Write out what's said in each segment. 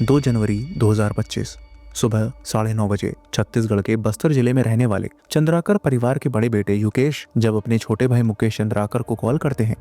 2 जनवरी 2025 सुबह 9:30 बजे छत्तीसगढ़ के बस्तर जिले में रहने वाले चंद्राकर परिवार के बड़े बेटे युकेश जब अपने छोटे भाई मुकेश चंद्राकर को कॉल करते हैं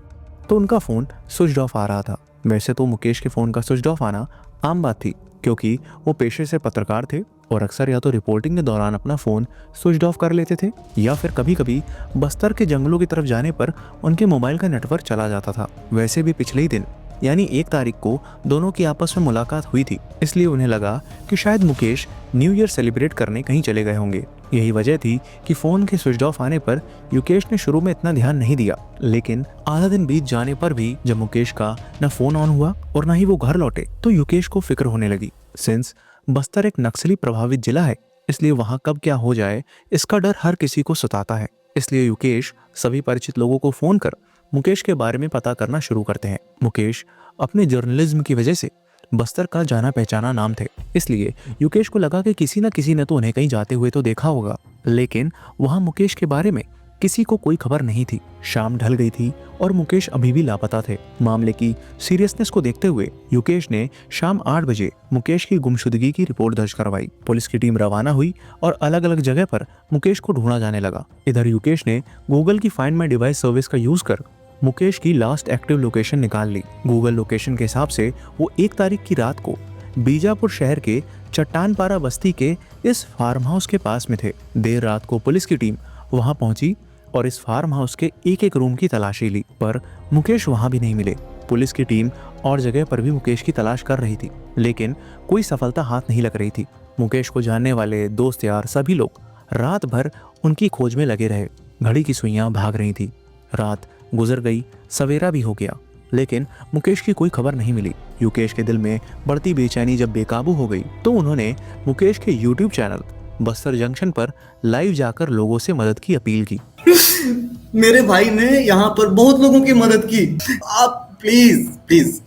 तो उनका फोन स्विच ऑफ आ रहा था। वैसे तो मुकेश के फोन का स्विच ऑफ आना आम बात थी, क्योंकि वो पेशे से पत्रकार थे और अक्सर या तो रिपोर्टिंग के दौरान अपना फोन स्विच ऑफ कर लेते थे या फिर कभी कभी बस्तर के जंगलों की तरफ जाने पर उनके मोबाइल का नेटवर्क चला जाता था। वैसे भी पिछले ही दिन यानी 1 तारीख को दोनों की आपस में मुलाकात हुई थी, इसलिए उन्हें लगा कि शायद मुकेश न्यू ईयर सेलिब्रेट करने कहीं चले गए होंगे। यही वजह थी कि फोन के स्विच ऑफ आने पर युकेश ने शुरू में इतना ध्यान नहीं दिया, लेकिन आधा दिन बीत जाने पर भी जब मुकेश का न फोन ऑन हुआ और न ही वो घर लौटे तो युकेश को फिक्र होने लगी। सिंस बस्तर एक नक्सली प्रभावित जिला है, इसलिए वहां कब क्या हो जाए इसका डर हर किसी को सताता है। इसलिए युकेश सभी परिचित लोगों को फोन कर मुकेश के बारे में पता करना शुरू करते हैं। मुकेश अपने जर्नलिज्म की वजह से बस्तर का जाना पहचाना नाम थे, इसलिए युकेश को लगा कि किसी न किसी ने तो उन्हें कहीं जाते हुए तो देखा होगा, लेकिन वहां मुकेश के बारे में किसी को कोई खबर नहीं थी। शाम ढल गई थी और मुकेश अभी भी लापता थे। मामले की सीरियसनेस को देखते हुए युकेश ने शाम 8 बजे मुकेश की गुमशुदगी की रिपोर्ट दर्ज करवाई। पुलिस की टीम रवाना हुई और अलग अलग जगह पर मुकेश को ढूंढा जाने लगा। इधर युकेश ने गूगल की फाइंड माई डिवाइस सर्विस का यूज कर मुकेश की लास्ट एक्टिव लोकेशन निकाल ली। गूगल लोकेशन के हिसाब से वो 1 तारीख की रात को बीजापुर शहर के चट्टानपारा बस्ती के इस फार्म हाउस के पास में थे। देर रात को पुलिस की टीम वहां पहुंची और इस फार्म हाउस के एक एक रूम की तलाशी ली, पर मुकेश वहां भी नहीं मिले। पुलिस की टीम और जगह पर भी मुकेश की तलाश कर रही थी, लेकिन कोई सफलता हाथ नहीं लग रही थी। मुकेश को जानने वाले दोस्त यार सभी लोग रात भर उनकी खोज में लगे रहे। घड़ी की सुइयां भाग रही थी। रात गुजर गई, सवेरा भी हो गया, लेकिन मुकेश की कोई खबर नहीं मिली। युकेश के दिल में बढ़ती बेचैनी जब बेकाबू हो गई तो उन्होंने मुकेश के यूट्यूब चैनल बस्तर जंक्शन पर लाइव जाकर लोगों से मदद की अपील की। मेरे भाई ने यहाँ पर बहुत लोगों की मदद की। आप प्लीज प्लीज,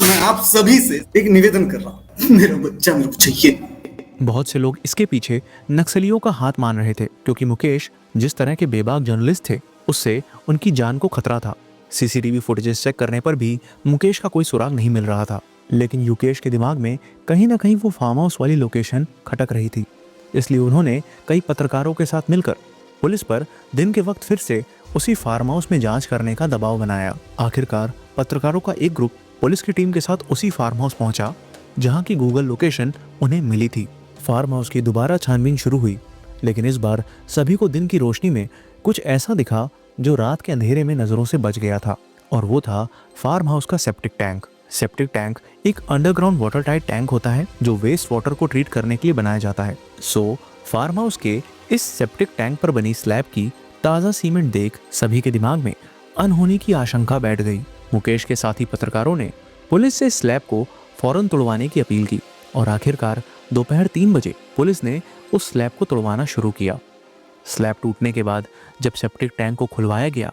मैं आप सभी से एक निवेदन कर रहा हूँ, मेरा बच्चा मेरे को चाहिए। बहुत से लोग इसके पीछे नक्सलियों का हाथ मान रहे थे, क्योंकि मुकेश जिस तरह के बेबाक जर्नलिस्ट थे उससे उनकी जान को खतरा था। सीसीटीवी फुटेजेस चेक करने पर भी मुकेश का कोई सुराग नहीं मिल रहा था, लेकिन युकेश के दिमाग में कहीं ना कहीं वो फार्म हाउस वाली लोकेशन खटक रही थी। इसलिए उन्होंने कई पत्रकारों के साथ मिलकर पुलिस पर दिन के वक्त फिर से उसी फार्म हाउस में जांच करने का दबाव बनाया। आखिरकार पत्रकारों का एक ग्रुप पुलिस की टीम के साथ उसी फार्म हाउस पहुंचा जहां की गूगल लोकेशन उन्हें मिली थी। फार्म हाउस की दोबारा छानबीन शुरू हुई, लेकिन इस बार सभी को दिन की रोशनी में कुछ ऐसा दिखा जो रात के अंधेरे में नजरों से बच गया था, और वो था फार्म हाउस का सेप्टिक टैंक। सेप्टिक टैंक एक अंडरग्राउंड वाटर टाइट टैंक होता है जो वेस्ट वाटर को ट्रीट करने के लिए बनाया जाता है। फार्म हाउस के इस सेप्टिक टैंक पर बनी स्लैब की ताज़ा सीमेंट देख सभी के दिमाग में अनहोनी की आशंका बैठ गई। मुकेश के साथी पत्रकारों ने पुलिस से स्लैब को फौरन तोड़वाने की अपील की और आखिरकार दोपहर 3 बजे पुलिस ने उस स्लैब को तोड़वाना शुरू किया। स्लैब टूटने के बाद जब सेप्टिक टैंक को खुलवाया गया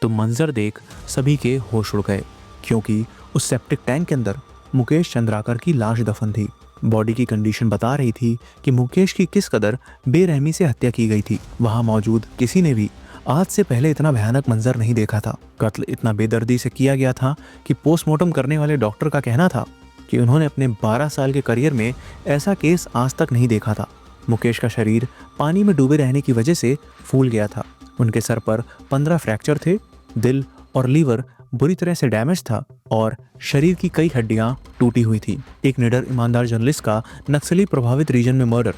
तो मंजर देख सभी के होश उड़ गए, क्योंकि उस सेप्टिक टैंक के अंदर मुकेश चंद्राकर की लाश दफन थी। बॉडी की कंडीशन बता रही थी कि मुकेश की किस कदर बेरहमी से हत्या की गई थी। वहां मौजूद किसी ने भी आज से पहले इतना भयानक मंजर नहीं देखा था। कत्ल इतना बेदर्दी से किया गया था कि पोस्टमार्टम करने वाले डॉक्टर का कहना था कि उन्होंने अपने 12 साल के करियर में ऐसा केस आज तक नहीं देखा था। मुकेश का शरीर पानी में डूबे रहने की वजह से फूल गया था। उनके सर पर 15 फ्रैक्चर थे, दिल और लीवर बुरी तरह से डैमेज था और शरीर की कई हड्डियां टूटी हुई थी। एक निडर ईमानदार जर्नलिस्ट का नक्सली प्रभावित रीजन में मर्डर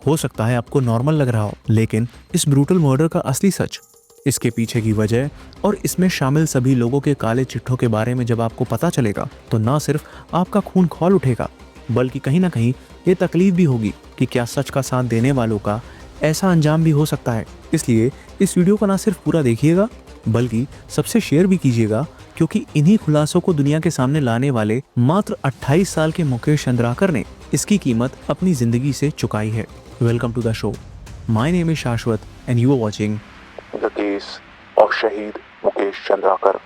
हो सकता है आपको नॉर्मल लग रहा हो, लेकिन इस ब्रूटल मर्डर का असली सच, इसके पीछे की वजह और इसमें शामिल सभी लोगों के काले चिट्ठों के बारे में जब आपको पता चलेगा तो ना सिर्फ आपका खून खौल उठेगा, बल्कि कहीं ना कहीं ये तकलीफ भी होगी कि क्या सच का साथ देने वालों का ऐसा अंजाम भी हो सकता है। इसलिए इस वीडियो को ना सिर्फ पूरा देखिएगा बल्कि सबसे शेयर भी कीजिएगा, क्योंकि इन्हीं खुलासों को दुनिया के सामने लाने वाले मात्र 28 साल के मुकेश चंद्राकर ने इसकी कीमत अपनी जिंदगी से चुकाई है। Welcome to the show. My name is Shashwat and you are watching the case of शहीद मुकेश चंद्राकर।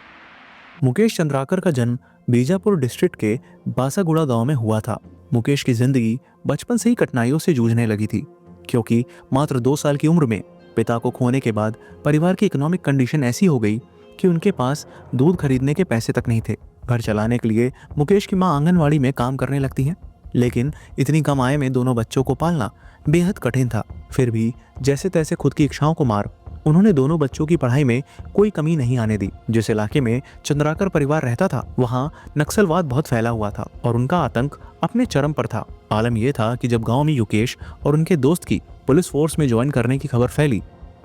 मुकेश चंद्राकर का जन्म बीजापुर डिस्ट्रिक्ट के बासागुड़ा गांव में हुआ था। मुकेश की जिंदगी बचपन से ही कठिनाइयों से जूझने लगी थी, क्योंकि मात्र 2 साल की उम्र में पिता को खोने के बाद परिवार की इकोनॉमिक कंडीशन ऐसी हो गई कि उनके पास दूध खरीदने के पैसे तक नहीं थे। घर चलाने के लिए मुकेश की मां आंगनवाड़ी में काम करने लगती हैं। लेकिन इतनी कम आय में दोनों बच्चों को पालना बेहद कठिन था। फिर भी जैसे तैसे खुद की इच्छाओं को मार उन्होंने दोनों बच्चों की पढ़ाई में कोई कमी नहीं आने दी। जिस इलाके में चंद्राकर परिवार रहता था वहां नक्सलवाद बहुत फैला हुआ था और उनका आतंक अपने चरम पर था। आलम यह था कि जब गांव में युकेश और उनके दोस्त की पुलिस फोर्स में ज्वाइन करने की खबर फैली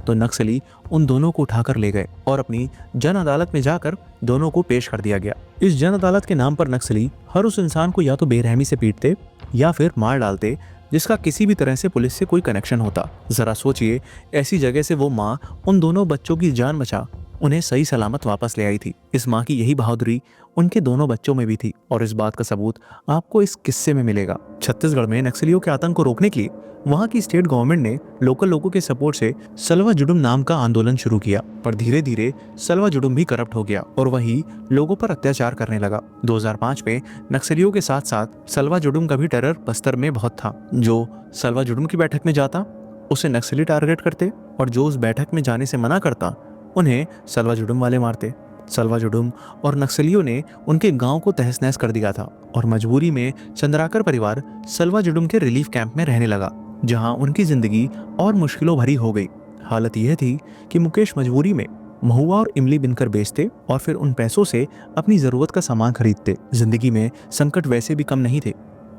तो नक्सली उन दोनों को उठाकर ले गए और अपनी जन अदालत में जाकर दोनों को पेश कर दिया गया। इस जन अदालत के नाम पर नक्सली हर उस इंसान को या तो बेरहमी से पीटते या फिर मार डालते जिसका किसी भी तरह से पुलिस से कोई कनेक्शन होता। जरा सोचिए, ऐसी जगह से वो माँ उन दोनों बच्चों की जान बचा उन्हें सही सलामत वापस ले आई थी। इस माँ की यही बहादुरी उनके दोनों बच्चों में भी थी और इस बात का सबूत आपको इस किस्से में मिलेगा। छत्तीसगढ़ में नक्सलियों के आतंक को रोकने के लिए वहां की स्टेट गवर्नमेंट ने लोकल लोगों के सपोर्ट से सलवा जुडुम नाम का आंदोलन शुरू किया, पर धीरे धीरे सलवा जुडुम भी करप्ट हो गया और वही लोगों पर अत्याचार करने लगा। 2005 में नक्सलियों के साथ साथ सलवा जुडुम का भी टेरर बस्तर में बहुत था। जो सलवा जुडुम की बैठक में जाता उसे नक्सली टारगेट करते और जो उस बैठक में जाने से मना करता उन्हें सलवा जुडुम वाले मारते। सलवा जुडुम और नक्सलियों ने उनके गांव को तहस नहस कर दिया था और मजबूरी में चंद्राकर परिवार सलवा जुडुम के रिलीफ कैंप में रहने लगा, जहां उनकी जिंदगी और मुश्किलों भरी हो गई। हालत यह थी कि मुकेश मजबूरी में महुआ और इमली बिनकर बेचते और फिर उन पैसों से अपनी जरूरत का सामान खरीदते। जिंदगी में संकट वैसे भी कम नहीं थे,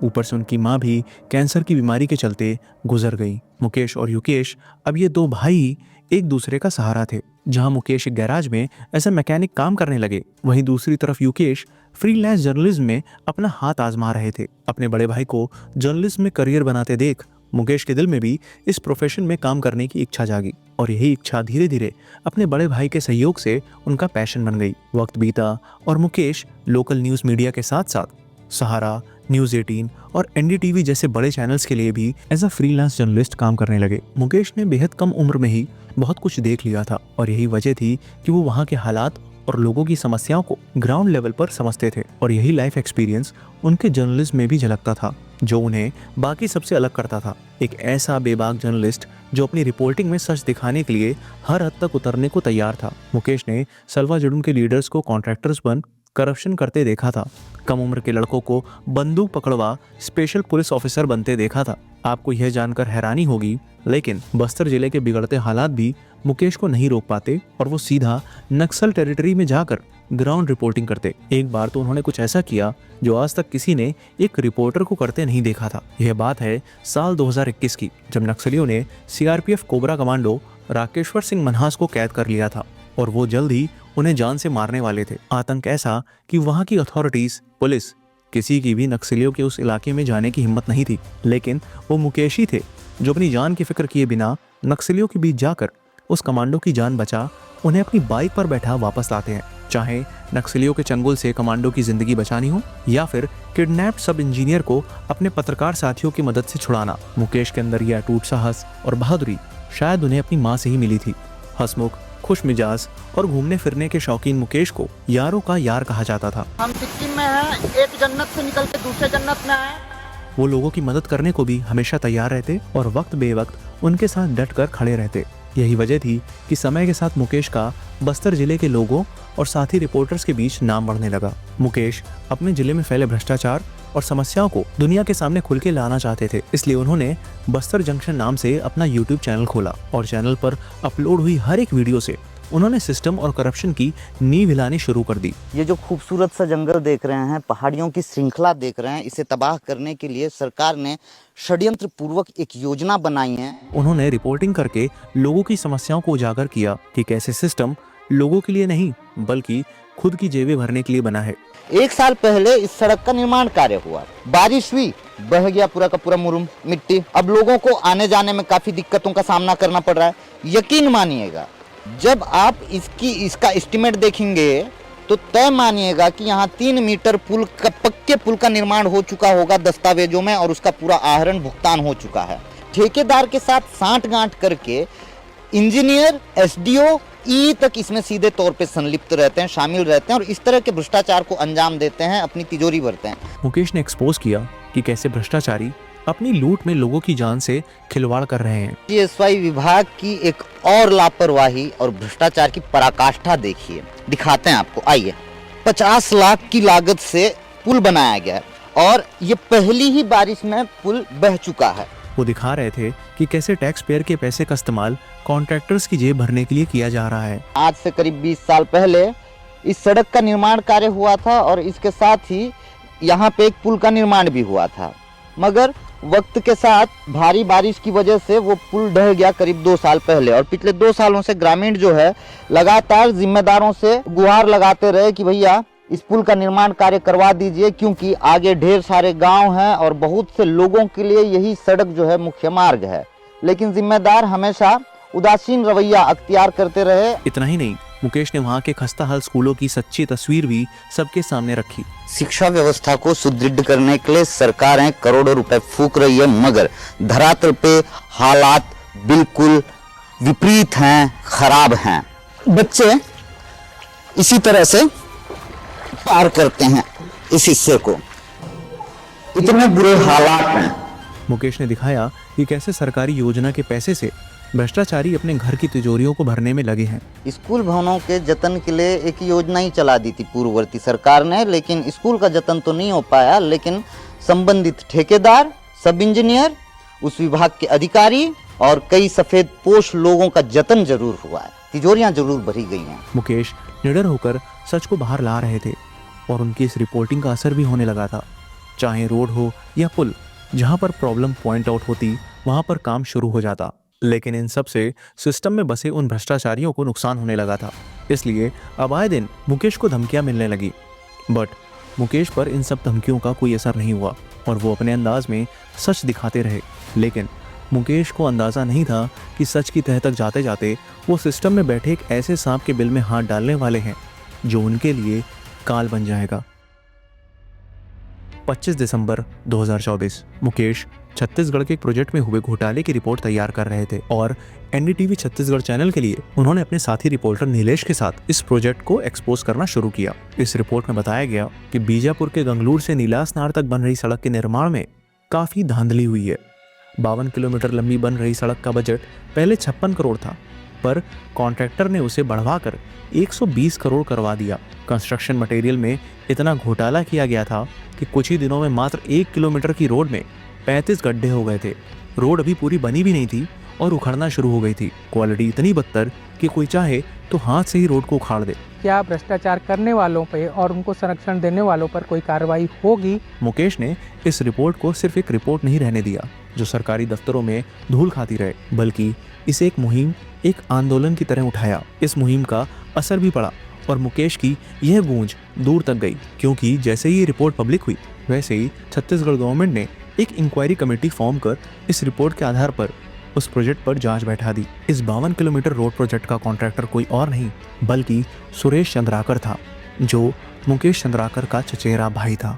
ऊपर से उनकी माँ भी कैंसर की बीमारी के चलते गुजर गई। मुकेश और युकेश अब ये दो भाई एक दूसरे का सहारा थे। जहां मुकेश एक गैराज में ऐसा मैकेनिक काम करने लगे, वहीं दूसरी तरफ युकेश फ्रीलांस जर्नलिज्म में अपना हाथ आजमा रहे थे। अपने बड़े भाई को जर्नलिज्म में करियर बनाते देख मुकेश के दिल में भी इस प्रोफेशन में काम करने की इच्छा जागी और यही इच्छा धीरे धीरे अपने बड़े भाई के सहयोग से उनका पैशन बन गई। वक्त बीता और मुकेश लोकल न्यूज़ मीडिया के साथ साथ सहारा, न्यूज़ 18 और एनडीटीवी जैसे बड़े चैनल्स के लिए भी एज अ फ्रीलांस जर्नलिस्ट काम करने लगे। मुकेश ने बेहद कम उम्र में ही बहुत कुछ देख लिया था और यही वजह थी कि वो वहाँ के हालात और लोगों की समस्याओं को ग्राउंड लेवल पर समझते थे और यही लाइफ एक्सपीरियंस उनके जर्नलिज्म में भी झलकता था जो उन्हें बाकी सबसे अलग करता था। एक ऐसा बेबाक जर्नलिस्ट जो अपनी रिपोर्टिंग में सच दिखाने के लिए हर हद तक उतरने को तैयार था। मुकेश ने सलवा जुडुम के लीडर्स को कॉन्ट्रैक्टर्स बन करप्शन करते देखा था, कम उम्र के लड़कों को बंदूक पकड़वा स्पेशल पुलिस ऑफिसर बनते देखा था। आपको यह जानकर हैरानी होगी, लेकिन बस्तर जिले के बिगड़ते हालात भी मुकेश को नहीं रोक पाते और वो सीधा नक्सल टेरिटरी में जाकर ग्राउंड रिपोर्टिंग करते। एक बार तो उन्होंने कुछ ऐसा किया जो आज तक किसी ने एक रिपोर्टर को करते नहीं देखा था। यह बात है साल 2021 की, जब नक्सलियों ने CRPF cobra commando Rakeshwar Singh Manhas को कैद कर लिया था और वो जल्द ही उन्हें जान से मारने वाले थे। आतंक ऐसा कि वहाँ की अथॉरिटीज, पुलिस, किसी की भी नक्सलियों के उस इलाके में जाने की हिम्मत नहीं थी। लेकिन वो मुकेश ही थे जो अपनी जान की फिक्र किए बिना नक्सलियों के बीच जाकर उस कमांडो की जान बचा उन्हें अपनी बाइक पर बैठा वापस लाते हैं। चाहे नक्सलियों के चंगुल से कमांडो की जिंदगी बचानी हो या फिर किडनैप्ड सब इंजीनियर को अपने पत्रकार साथियों की मदद से छुड़ाना, मुकेश के अंदर यह अटूट साहस और बहादुरी शायद उन्हें अपनी माँ से ही मिली थी। हंसमुख, खुश मिजाज और घूमने फिरने के शौकीन मुकेश को यारों का यार कहा जाता था। हम सिक्किम में हैं, एक जन्नत से निकल के दूसरे जन्नत में आए। वो लोगों की मदद करने को भी हमेशा तैयार रहते और वक्त बेवक्त उनके साथ डट कर खड़े रहते। यही वजह थी कि समय के साथ मुकेश का बस्तर जिले के लोगों और साथी रिपोर्टर्स के बीच नाम बढ़ने लगा। मुकेश अपने जिले में फैले भ्रष्टाचार और समस्याओं को दुनिया के सामने खुल के लाना चाहते थे, इसलिए उन्होंने बस्तर जंक्शन नाम से अपना यूट्यूब चैनल खोला और चैनल पर अपलोड हुई हर एक वीडियो से उन्होंने सिस्टम और करप्शन की नींव हिलानी शुरू कर दी। ये जो खूबसूरत सा जंगल देख रहे हैं, पहाड़ियों की श्रृंखला देख रहे हैं, इसे तबाह करने के लिए सरकार ने षड्यंत्र पूर्वक एक योजना बनाई है। उन्होंने रिपोर्टिंग करके लोगों की समस्याओं को उजागर किया कि कैसे सिस्टम लोगों के लिए नहीं बल्कि खुद की जेबें भरने के लिए बना है। 1 साल पहले इस सड़क का निर्माण कार्य हुआ, बारिश हुई, बह गया पूरा का पूरा मुरुम मिट्टी। अब लोगों को आने जाने में काफी दिक्कतों का सामना करना पड़ रहा है। यकीन मानिएगा, जब आप इसका एस्टिमेट देखेंगे तो तय मानिएगा कि यहाँ 3 मीटर पक्के पुल का निर्माण हो चुका होगा दस्तावेजों में और उसका पूरा आहरण भुगतान हो चुका है। ठेकेदार के साथ सांठ-गांठ करके इंजीनियर, एसडीओ, ई तक इसमें सीधे तौर पे संलिप्त रहते हैं, शामिल रहते हैं और इस तरह के भ्रष्टाचार को अंजाम देते हैं, अपनी तिजोरी भरते हैं। मुकेश ने एक्सपोज किया कि कैसे भ्रष्टाचारी अपनी लूट में लोगों की जान से खिलवाड़ कर रहे हैं। जीएसवाई विभाग की एक और लापरवाही और भ्रष्टाचार की पराकाष्ठा देखिए, दिखाते हैं आपको। आइए, 50 लाख की लागत से पुल बनाया गया है और ये पहली ही बारिश में पुल बह चुका है। वो दिखा रहे थे कि कैसे टैक्स पेयर के पैसे का इस्तेमाल कॉन्ट्रैक्टर्स की जेब भरने के लिए किया जा रहा है। आज से करीब 20 साल पहले इस सड़क का निर्माण कार्य हुआ था और इसके साथ ही यहाँ पे एक पुल का निर्माण भी हुआ था, मगर वक्त के साथ भारी बारिश की वजह से वो पुल ढह गया करीब 2 साल पहले। और पिछले 2 सालों से ग्रामीण जो है लगातार जिम्मेदारों से गुहार लगाते रहे कि भैया इस पुल का निर्माण कार्य करवा दीजिए, क्योंकि आगे ढेर सारे गांव हैं और बहुत से लोगों के लिए यही सड़क जो है मुख्य मार्ग है। लेकिन जिम्मेदार हमेशा उदासीन रवैया अख्तियार करते रहे। इतना ही नहीं, मुकेश ने वहाँ के खस्ता हाल स्कूलों की सच्ची तस्वीर भी सबके सामने रखी। शिक्षा व्यवस्था को सुदृढ़ करने के लिए सरकारें करोड़ों रुपए फूंक रही है, मगर धरातल पे हालात बिल्कुल विपरीत हैं, खराब हैं। बच्चे इसी तरह से पार करते हैं इस हिस्से को, इतने बुरे हालात हैं। मुकेश ने दिखाया कि कैसे सरकारी योजना के पैसे से भ्रष्टाचारी अपने घर की तिजोरियों को भरने में लगे हैं। स्कूल भवनों के जतन के लिए एक योजना ही चला दी थी पूर्ववर्ती सरकार ने, लेकिन स्कूल का जतन तो नहीं हो पाया। लेकिन संबंधित ठेकेदार, सब इंजीनियर, उस विभाग के अधिकारी और कई सफेद पोश लोगों का जतन जरूर हुआ है, तिजोरियां जरूर भरी गई हैं। मुकेश निडर होकर सच को बाहर ला रहे थे और उनकी इस रिपोर्टिंग का असर भी होने लगा था। चाहे रोड हो या पुल, जहां पर प्रॉब्लम पॉइंट आउट होती वहां पर काम शुरू हो जाता। लेकिन इन सब से सिस्टम में बसे उन भ्रष्टाचारियों को नुकसान होने लगा था। इसलिए अब आए दिन मुकेश को धमकियां मिलने लगी, बट मुकेश पर इन सब धमकियों का कोई असर नहीं हुआ और वो अपने अंदाज में सच दिखाते रहे। लेकिन मुकेश को अंदाजा नहीं था कि सच की तह तक जाते जाते वो सिस्टम में बैठे एक ऐसे सांप के बिल में हाथ डालने वाले हैं जो उनके लिए काल बन जाएगा। 25 दिसंबर 2024 मुकेश छत्तीसगढ़ के एक प्रोजेक्ट में हुए घोटाले की रिपोर्ट तैयार कर रहे थे और एनडीटीवी छत्तीसगढ़ चैनल के लिए उन्होंने अपने साथी रिपोर्टर नीलेश के साथ इस प्रोजेक्ट को एक्सपोज करना शुरू किया। इस रिपोर्ट में बताया गया कि बीजापुर के गंगलूर से नीलासनार तक बन रही सड़क के निर्माण में काफी धांधली हुई है। 52 किलोमीटर लंबी बन रही सड़क का बजट पहले 56 करोड़ था, पर कॉन्ट्रैक्टर ने उसे बढ़वाकर 120 करोड़ करवा दिया। कंस्ट्रक्शन मटेरियल में इतना घोटाला किया गया था कि कुछ ही दिनों में मात्र 1 किलोमीटर की रोड में 35 गड्ढे हो गए थे। रोड अभी पूरी बनी भी नहीं थी और उखड़ना शुरू हो गई थी। क्वालिटी इतनी बदतर कि कोई चाहे तो हाथ से ही रोड को उखाड़ दे। क्या भ्रष्टाचार करने वालों पे और उनको संरक्षण देने वालों पर कोई कार्रवाई होगी? मुकेश ने इस रिपोर्ट को सिर्फ एक रिपोर्ट नहीं रहने दिया जो सरकारी दफ्तरों में धूल खाती रहे, बल्कि इसे एक मुहिम, एक आंदोलन की तरह उठाया। इस मुहिम का असर भी पड़ा और मुकेश की यह गूंज दूर तक गई, क्योंकि जैसे ही ये रिपोर्ट पब्लिक हुई वैसे ही छत्तीसगढ़ गवर्नमेंट ने एक इंक्वायरी कमेटी फॉर्म कर इस रिपोर्ट के आधार पर उस प्रोजेक्ट पर जांच बैठा दी। इस 52 किलोमीटर रोड प्रोजेक्ट का कॉन्ट्रैक्टर कोई और नहीं बल्कि सुरेश चंद्राकर था, जो मुकेश चंद्राकर का चचेरा भाई था।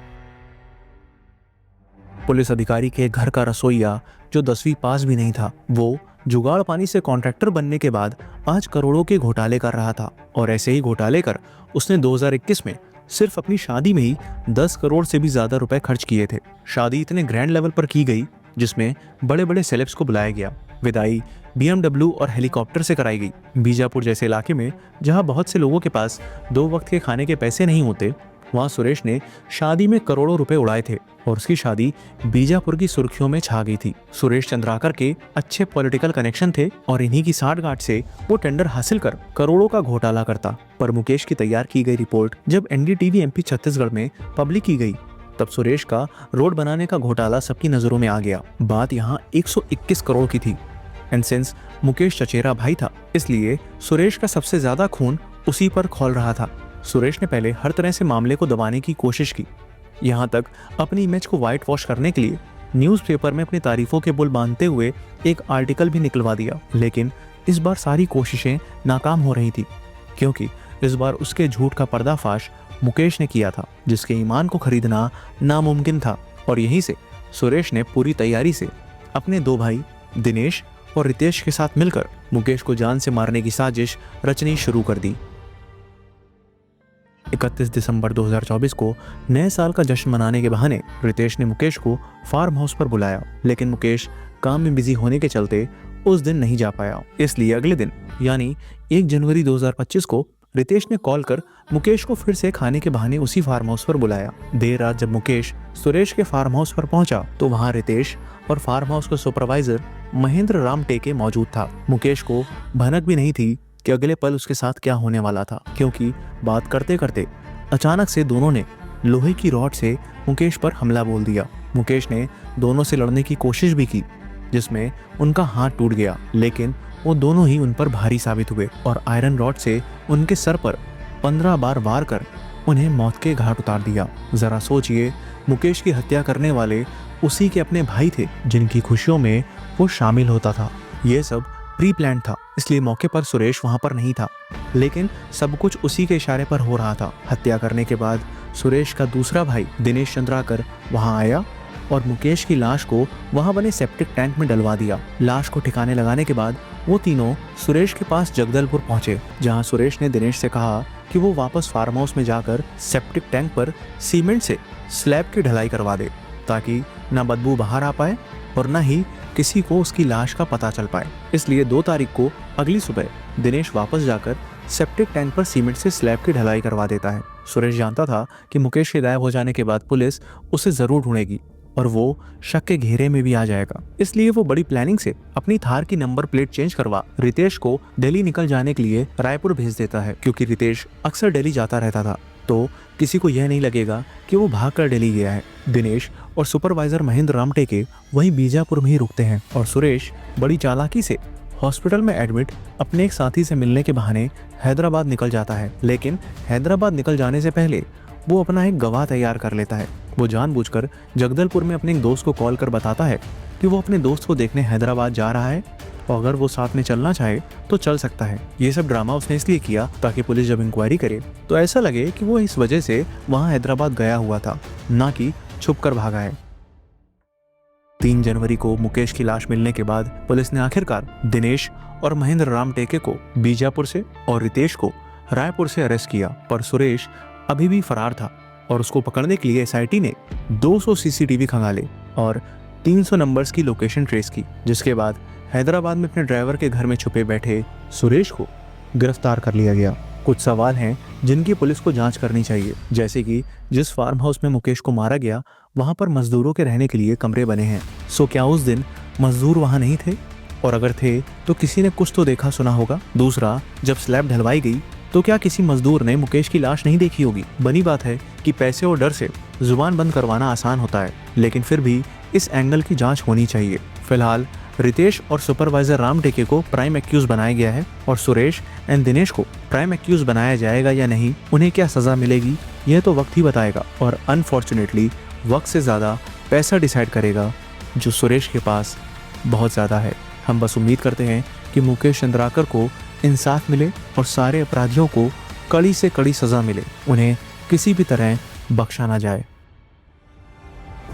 पुलिस अधिकारी के घर का रसोइया जो 10वीं पास भी नहीं था, वो जुगाड़ पानी से कॉन्ट्रैक्टर बनने के बाद आज करोड़ों के घोटाले कर रहा था। और ऐसे ही घोटाले कर उसने 2021 में सिर्फ अपनी शादी में ही 10 करोड़ से भी ज्यादा रुपए खर्च किए थे। शादी इतने ग्रैंड लेवल पर की गई जिसमें बड़े बड़े सेलेब्स को बुलाया गया। विदाई BMW और हेलीकॉप्टर से कराई गई। बीजापुर जैसे इलाके में जहां बहुत से लोगों के पास 2 वक्त के खाने के पैसे नहीं होते, वहां सुरेश ने शादी में करोड़ों रुपए उड़ाए थे और उसकी शादी बीजापुर की सुर्खियों में छा गई थी। सुरेश चंद्राकर के अच्छे पॉलिटिकल कनेक्शन थे और इन्हीं की साठगांठ से वो टेंडर हासिल कर करोड़ों का घोटाला करता। पर मुकेश की तैयार की गई रिपोर्ट जब NDTV MP छत्तीसगढ़ में पब्लिक की गई, तब सुरेश का रोड बनाने का घोटाला सबकी नजरों में आ गया। बात यहाँ 121 करोड़ की थी। एंड सिंस मुकेश चचेरा भाई था, इसलिए सुरेश का सबसे ज्यादा खून उसी पर खौल रहा था। सुरेश ने पहले हर तरह से मामले को दबाने की कोशिश की, यहाँ तक अपनी इमेज को व्हाइट वॉश करने के लिए न्यूज़पेपर में अपनी तारीफों के बुल बांधते हुए एक आर्टिकल भी निकलवा दिया। लेकिन इस बार सारी कोशिशें नाकाम हो रही थी, क्योंकि इस बार उसके झूठ का पर्दाफाश मुकेश ने किया था, जिसके ईमान को खरीदना नामुमकिन था। और यहीं से सुरेश ने पूरी तैयारी से अपने 2 भाई दिनेश और रितेश के साथ मिलकर मुकेश को जान से मारने की साजिश रचनी शुरू कर दी। 31 दिसंबर 2024 को नए साल का जश्न मनाने के बहाने रितेश ने मुकेश को फार्म हाउस पर बुलाया, लेकिन मुकेश काम में बिजी होने के चलते उस दिन नहीं जा पाया। इसलिए अगले दिन यानी 1 जनवरी 2025 को रितेश ने कॉल कर मुकेश को फिर से खाने के बहाने उसी फार्म हाउस पर बुलाया। देर रात जब मुकेश सुरेश के फार्म हाउस पर पहुंचा तो वहां रितेश और फार्म हाउस का सुपरवाइजर महेंद्र राम टेके मौजूद था। मुकेश को भनक भी नहीं थी कि अगले पल उसके साथ क्या होने वाला था, क्योंकि बात करते करते अचानक से दोनों ने लोहे की रॉड से मुकेश पर हमला बोल दिया। मुकेश ने दोनों से लड़ने की कोशिश भी की, जिसमें उनका हाथ टूट गया, लेकिन वो दोनों ही उन पर भारी साबित हुए और आयरन रॉड से उनके सर पर 15 बार वार कर उन्हें मौत के घाट उतार दिया। जरा सोचिए, मुकेश की हत्या करने वाले उसी के अपने भाई थे, जिनकी खुशियों में वो शामिल होता था। ये सब प्री प्लान था, इसलिए मौके पर सुरेश वहां पर नहीं था, लेकिन सब कुछ उसी के इशारे पर हो रहा था। हत्या करने के बाद सुरेश का दूसरा भाई दिनेश चंद्राकर वहां आया और मुकेश की लाश को वहां बने सेप्टिक टैंक में डलवा दिया। लाश को ठिकाने लगाने के बाद वो तीनों सुरेश के पास जगदलपुर पहुंचे, जहां सुरेश ने दिनेश से कहा कि वो वापस फार्म हाउस में जाकर सेप्टिक टैंक पर सीमेंट से स्लैब की ढलाई करवा दे, ताकि न बदबू बाहर आ पाए और न ही किसी को उसकी लाश का पता चल पाए। इसलिए 2 तारीख को अगली सुबह दिनेश वापस जाकर सेप्टिक टैंक पर सीमेंट से स्लैब की ढलाई करवा देता है। सुरेश जानता था कि मुकेश के गायब हो जाने के बाद पुलिस उसे जरूर ढूंढेगी और वो शक के घेरे में भी आ जाएगा, इसलिए वो बड़ी प्लानिंग से अपनी थार की नंबर प्लेट चेंज करवा रितेश को दिल्ली निकल जाने के लिए रायपुर भेज देता है। क्योंकि रितेश अक्सर दिल्ली जाता रहता था, तो किसी को यह नहीं लगेगा कि वो भागकर दिल्ली गया है। दिनेश और सुपरवाइजर महेंद्र राम टेके वहीं बीजापुर में ही रुकते हैं और सुरेश बड़ी चालाकी से हॉस्पिटल में एडमिट अपने एक साथी से मिलने के बहाने हैदराबाद निकल जाता है। लेकिन हैदराबाद निकल जाने से पहले वो अपना एक गवाह तैयार कर लेता है। वो जानबूझकर जगदलपुर में अपने एक दोस्त को कॉल कर बताता है कि वो अपने दोस्त को देखने हैदराबाद जा रहा है और अगर वो साथ में चलना चाहे तो चल सकता है। ये सब ड्रामा उसने इसलिए किया ताकि पुलिस जब इंक्वायरी करे तो ऐसा लगे कि वो इस वजह से वहां हैदराबाद गया हुआ था, ना कि छुप कर भागा है। 3 जनवरी को मुकेश की लाश मिलने के बाद पुलिस ने आखिरकार दिनेश और महेंद्र राम टेके को बीजापुर से और रितेश को रायपुर से अरेस्ट किया, पर सुरेश अभी भी फरार था और उसको पकड़ने के लिए एसआईटी ने 200 सीसीटीवी खंगाले और 300 नंबर्स की लोकेशन ट्रेस की, जिसके बाद हैदराबाद में अपने ड्राइवर के घर में छुपे बैठे सुरेश को गिरफ्तार कर लिया गया। कुछ सवाल हैं जिनकी पुलिस को जांच करनी चाहिए, जैसे कि जिस फार्म हाउस में मुकेश को मारा गया वहां पर मजदूरों के रहने के लिए कमरे बने हैं, सो क्या उस दिन मजदूर वहां नहीं थे? और अगर थे तो किसी ने कुछ तो देखा सुना होगा। दूसरा, जब स्लैब ढलवाई गई तो क्या किसी मजदूर ने मुकेश की लाश नहीं देखी होगी? बनी बात है कि पैसे और डर से जुबान बंद करवाना आसान होता है, लेकिन फिर भी इस एंगल की जांच होनी चाहिए। फिलहाल रितेश और सुपरवाइजर राम टेके को प्राइम एक्यूज बनाया गया है और सुरेश एंड दिनेश को प्राइम एक्यूज बनाया जाएगा या नहीं, उन्हें क्या सजा मिलेगी, यह तो वक्त ही बताएगा। और अनफॉर्चुनेटली वक्त से ज़्यादा पैसा डिसाइड करेगा, जो सुरेश के पास बहुत ज़्यादा है। हम बस उम्मीद करते हैं कि मुकेश चंद्राकर को इंसाफ मिले और सारे अपराधियों को कड़ी से कड़ी सज़ा मिले, उन्हें किसी भी तरह बख्शा ना जाए।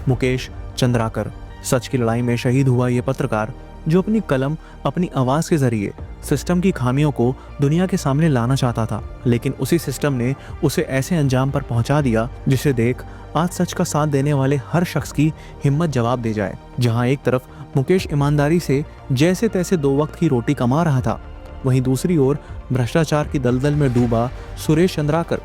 मुकेश चंद्राकर, सच की लड़ाई में शहीद हुआ ये पत्रकार, जो अपनी कलम, अपनी आवाज़ के जरिए सिस्टम की खामियों को दुनिया के सामने लाना चाहता था, लेकिन उसी सिस्टम ने उसे ऐसे अंजाम पर पहुंचा दिया जिसे देख आज सच का साथ देने वाले हर शख्स की हिम्मत जवाब दे जाए। जहां एक तरफ मुकेश ईमानदारी से जैसे तैसे 2 वक्त की रोटी कमा रहा था, वहीं दूसरी ओर भ्रष्टाचार की दलदल में डूबा सुरेश चंद्राकर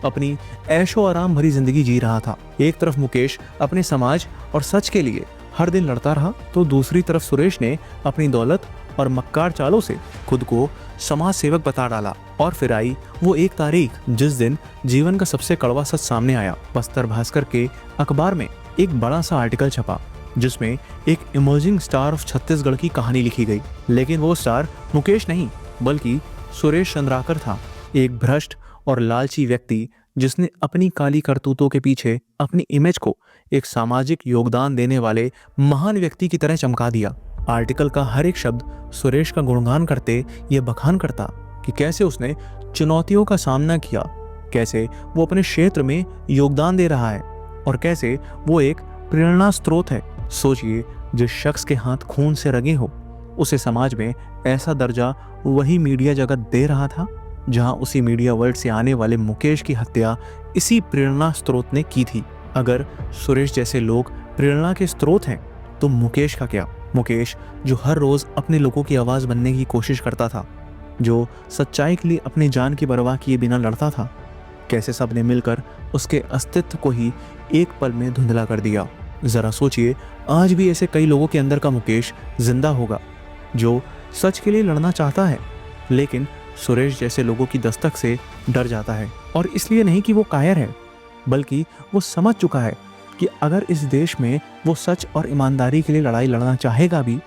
अपनी ऐशो आराम भरी जिंदगी जी रहा था। एक तरफ मुकेश अपने समाज और सच के लिए हर दिन लड़ता रहा, तो दूसरी तरफ सुरेश ने अपनी दौलत और मक्कार चालों से खुद को समाज सेवक बता डाला। और फिर आई वो एक तारीख जिस दिन जीवन का सबसे कड़वा सच सामने आया। बस्तर भास्कर के अखबार में एक बड़ा सा आर्टिकल छपा जिसमें एक इमर्जिंग स्टार ऑफ छत्तीसगढ़ की कहानी लिखी गई, लेकिन वो स्टार मुकेश नहीं बल्कि सुरेश चंद्राकर था, एक भ्रष्ट और लालची व्यक्ति जिसने अपनी काली करतूतों के पीछे अपनी इमेज को एक सामाजिक योगदान देने वाले महान व्यक्ति की तरह चमका दिया। आर्टिकल का हर एक शब्द सुरेश का गुणगान करते ये बखान करता कि कैसे उसने चुनौतियों का सामना किया, कैसे वो अपने क्षेत्र में योगदान दे रहा है और कैसे वो एक प्रेरणा स्रोत है। सोचिए, जिस शख्स के हाथ खून से रगे हो उसे समाज में ऐसा दर्जा वही मीडिया जगत दे रहा था, जहां उसी मीडिया वर्ल्ड से आने वाले मुकेश की हत्या इसी प्रेरणा स्रोत ने की थी। अगर सुरेश जैसे लोग प्रेरणा के स्रोत हैं तो मुकेश का क्या? मुकेश जो हर रोज अपने लोगों की आवाज बनने की कोशिश करता था, जो सच्चाई के लिए अपनी जान की परवाह किए बिना लड़ता था। कैसे सबने मिलकर उसके अस्तित्व को ही एक पल में धुंधला कर दिया। जरा सोचिए, आज भी ऐसे कई लोगों के अंदर का मुकेश जिंदा होगा जो सच के लिए लड़ना चाहता है, लेकिन सुरेश जैसे लोगों की दस्तक से डर जाता है। और इसलिए नहीं कि वो कायर है, बल्कि वो समझ चुका है कि अगर इस देश में वो सच और ईमानदारी के लिए लड़ाई लड़ना चाहेगा भी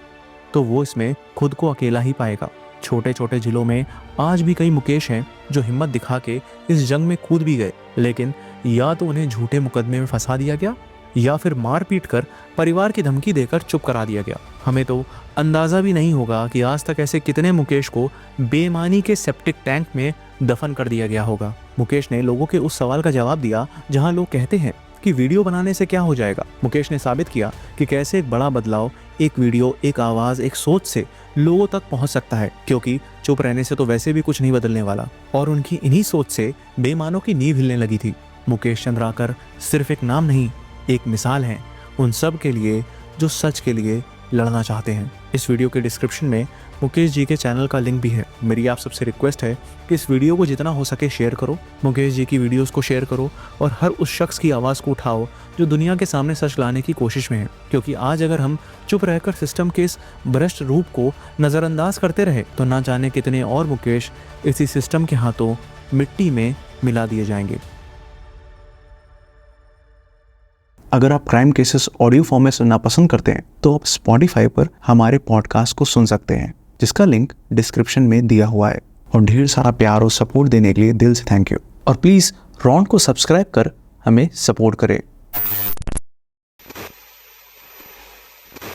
तो वो इसमें खुद को अकेला ही पाएगा। छोटे छोटे जिलों में आज भी कई मुकेश हैं जो हिम्मत दिखा के इस जंग में कूद भी गए, लेकिन या तो उन्हें झूठे मुकदमे में फंसा दिया गया या फिर मार पीट कर परिवार की धमकी देकर चुप करा दिया गया। हमें तो अंदाज़ा भी नहीं होगा कि आज तक ऐसे कितने मुकेश को बेईमानी के सेप्टिक टैंक में दफन कर दिया गया होगा। मुकेश ने लोगों के उस सवाल का जवाब दिया जहां लोग कहते हैं कि वीडियो बनाने से क्या हो जाएगा। मुकेश ने साबित किया कि कैसे एक बड़ा बदलाव एक वीडियो, एक आवाज़, एक सोच से लोगों तक पहुंच सकता है, क्योंकि चुप रहने से तो वैसे भी कुछ नहीं बदलने वाला। और उनकी इन्हीं सोच से बेईमानों की नींव हिलने लगी थी। मुकेश चंद्राकर सिर्फ एक नाम नहीं, एक मिसाल है उन सब के लिए जो सच के लिए लड़ना चाहते हैं। इस वीडियो के डिस्क्रिप्शन में मुकेश जी के चैनल का लिंक भी है। मेरी आप सबसे रिक्वेस्ट है कि इस वीडियो को जितना हो सके शेयर करो, मुकेश जी की वीडियोस को शेयर करो और हर उस शख्स की आवाज़ को उठाओ जो दुनिया के सामने सच लाने की कोशिश में है। क्योंकि आज अगर हम चुप रहकर सिस्टम के इस भ्रष्ट रूप को नज़रअंदाज करते रहे तो ना जाने कितने और मुकेश इसी सिस्टम के हाथों मिट्टी में मिला दिए जाएंगे। अगर आप क्राइम केसेस ऑडियो फॉर्म में सुनना पसंद करते हैं तो आप स्पॉटिफाई पर हमारे पॉडकास्ट को सुन सकते हैं, जिसका लिंक डिस्क्रिप्शन में दिया हुआ है। और ढेर सारा प्यार और सपोर्ट देने के लिए दिल से थैंक यू। और प्लीज़ रॉन्ड को सब्सक्राइब कर हमें सपोर्ट करें।